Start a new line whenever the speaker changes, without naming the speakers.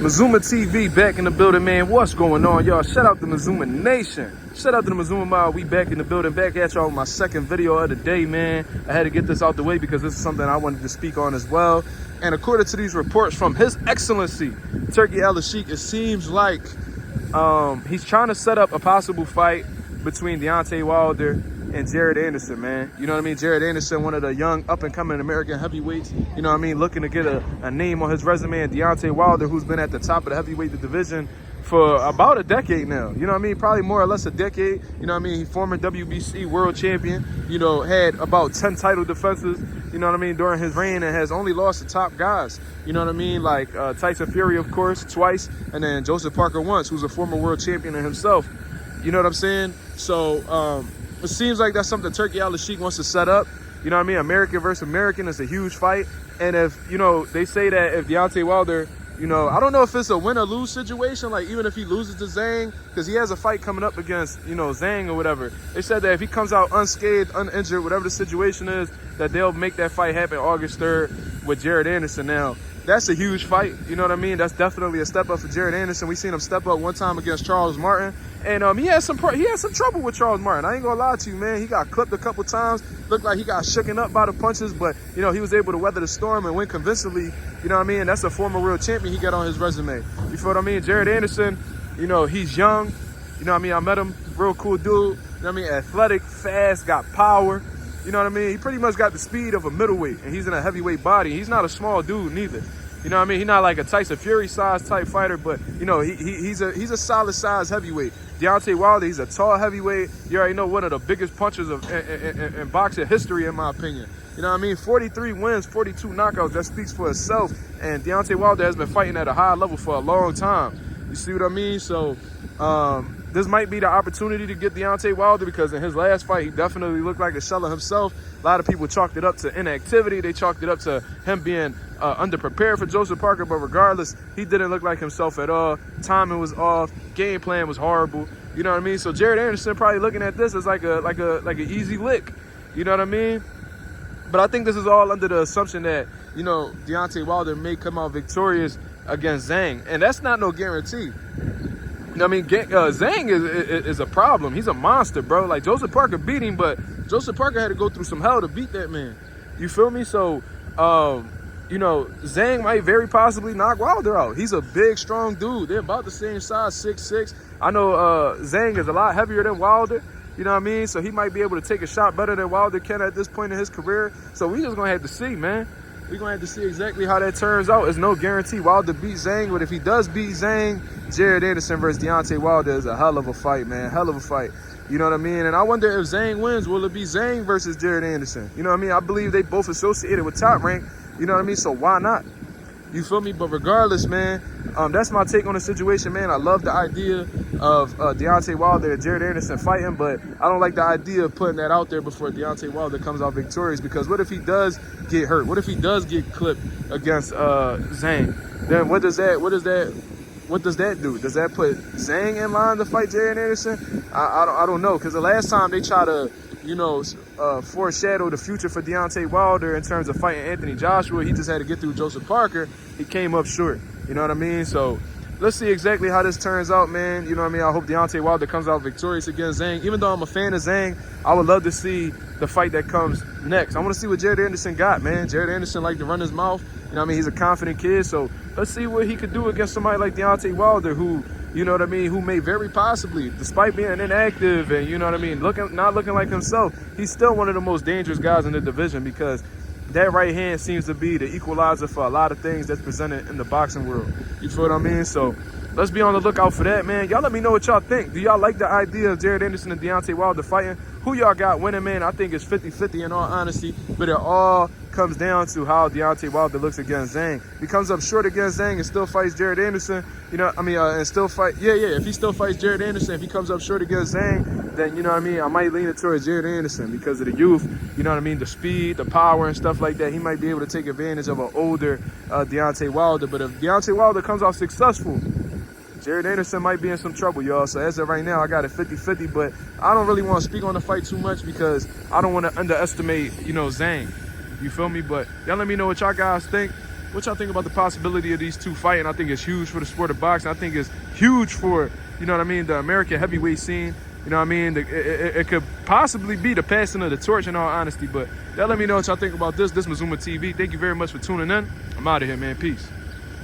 Mazuma TV back in the building, man. What's going on, y'all? Shout out to Mazuma Nation. Shout out to the Mazuma Mob. We back in the building, back at y'all with my second video of the day, man. I had to get this out the way because this is something I wanted to speak on as well. And according to these reports from His Excellency, Turki Al-Sheikh, it seems like he's trying to set up a possible fight between Deontay Wilder and Jared Anderson, man. You know what I mean? Jared Anderson, one of the young up-and-coming American heavyweights, you know what I mean, looking to get a name on his resume. And Deontay Wilder, who's been at the top of the heavyweight division for about a decade now. You know what I mean? Probably more or less a decade. You know what I mean? He former WBC world champion, you know, had about 10 title defenses, you know what I mean, during his reign, and has only lost to top guys. You know what I mean? Like Tyson Fury, of course, twice, and then Joseph Parker once, who's a former world champion in himself. You know what I'm saying? So, it seems like that's something Turki Al-Sheikh wants to set up. You know what I mean? American versus American is a huge fight. And if, you know, they say that if Deontay Wilder, you know, I don't know if it's a win or lose situation, like even if he loses to Zhang, because he has a fight coming up against, you know, Zhang or whatever. They said that if he comes out unscathed, uninjured, whatever the situation is, that they'll make that fight happen August 3rd with Jared Anderson. Now, that's a huge fight. You know what I mean? That's definitely a step up for Jared Anderson. We seen him step up one time against Charles Martin. And he had some trouble with Charles Martin. I ain't gonna lie to you, man. He got clipped a couple times. Looked like he got shooken up by the punches, but you know, he was able to weather the storm and win convincingly. You know what I mean? That's a former world champion he got on his resume. You feel what I mean? Jared Anderson, you know, he's young. You know what I mean? I met him, real cool dude. You know what I mean? Athletic, fast, got power. You know what I mean? He pretty much got the speed of a middleweight, and he's in a heavyweight body. He's not a small dude neither. You know what I mean? He's not like a Tyson Fury size type fighter, but you know, he's a solid size heavyweight. Deontay Wilder, he's a tall heavyweight. You already know, one of the biggest punchers in boxing history, in my opinion. You know what I mean? 43 wins, 42 knockouts. That speaks for itself. And Deontay Wilder has been fighting at a high level for a long time. You see what I mean? So this might be the opportunity to get Deontay Wilder, because in his last fight, he definitely looked like a shell of himself. A lot of people chalked it up to inactivity. They chalked it up to him being underprepared for Joseph Parker. But regardless, he didn't look like himself at all. Timing was off. Game plan was horrible. You know what I mean? So Jared Anderson probably looking at this as like an easy lick. You know what I mean? But I think this is all under the assumption that, you know, Deontay Wilder may come out victorious against Zhang, and that's not no guarantee. You know what I mean? Zhang is a problem. He's a monster, bro. Like, Joseph Parker beat him, but Joseph Parker had to go through some hell to beat that man. You feel me? So, you know, Zhang might very possibly knock Wilder out. He's a big, strong dude. They're about the same size, 6'6". I know Zhang is a lot heavier than Wilder. You know what I mean? So he might be able to take a shot better than Wilder can at this point in his career. So we just going to have to see, man. We're going to have to see exactly how that turns out. It's no guarantee Wilder beats Zhang, but if he does beat Zhang, Jared Anderson versus Deontay Wilder is a hell of a fight, man. Hell of a fight. You know what I mean? And I wonder if Zhang wins, will it be Zhang versus Jared Anderson? You know what I mean? I believe they both associated with Top Rank. You know what I mean? So why not? You feel me? But regardless, man, that's my take on the situation, man. I love the idea of Deontay Wilder and Jared Anderson fighting, but I don't like the idea of putting that out there before Deontay Wilder comes out victorious, because what if he does get hurt? What if he does get clipped against Zhang? Then what does that do? Does that put Zhang in line to fight Jared Anderson? I don't know, because the last time they try to, you know, foreshadow the future for Deontay Wilder in terms of fighting Anthony Joshua, he just had to get through Joseph Parker. He came up short. You know what I mean? So let's see exactly how this turns out, man. You know what I mean? I hope Deontay Wilder comes out victorious against Zhang. Even though I'm a fan of Zhang, I would love to see the fight that comes next. I want to see what Jared Anderson got, man. Jared Anderson like to run his mouth. You know what I mean? He's a confident kid. So let's see what he could do against somebody like Deontay Wilder, who, you know what I mean, who may very possibly, despite being inactive and, you know what I mean, not looking like himself, he's still one of the most dangerous guys in the division, because that right hand seems to be the equalizer for a lot of things that's presented in the boxing world. You feel what I mean? So let's be on the lookout for that, man. Y'all let me know what y'all think. Do y'all like the idea of Jared Anderson and Deontay Wilder fighting? Who y'all got winning, man? I think it's 50-50 in all honesty, but it all comes down to how Deontay Wilder looks against Zhang. If he comes up short against Zhang and still fights Jared Anderson, you know, I mean, and still fight, if he still fights Jared Anderson, if he comes up short against Zhang, then, you know what I mean, I might lean it towards Jared Anderson because of the youth, you know what I mean, the speed, the power and stuff like that. He might be able to take advantage of an older Deontay Wilder, but if Deontay Wilder comes out successful, Jared Anderson might be in some trouble, y'all. So as of right now, I got it 50-50, but I don't really want to speak on the fight too much because I don't want to underestimate, you know, Zhang. You feel me? But y'all let me know what y'all guys think. what y'all think about the possibility of these two fighting. I think it's huge for the sport of boxing. I think it's huge for, you know what I mean, the American heavyweight scene. You know what I mean? It could possibly be the passing of the torch, in all honesty. But y'all let me know what y'all think about this. This Mazuma TV. Thank you very much for tuning in. I'm out of here, man. Peace.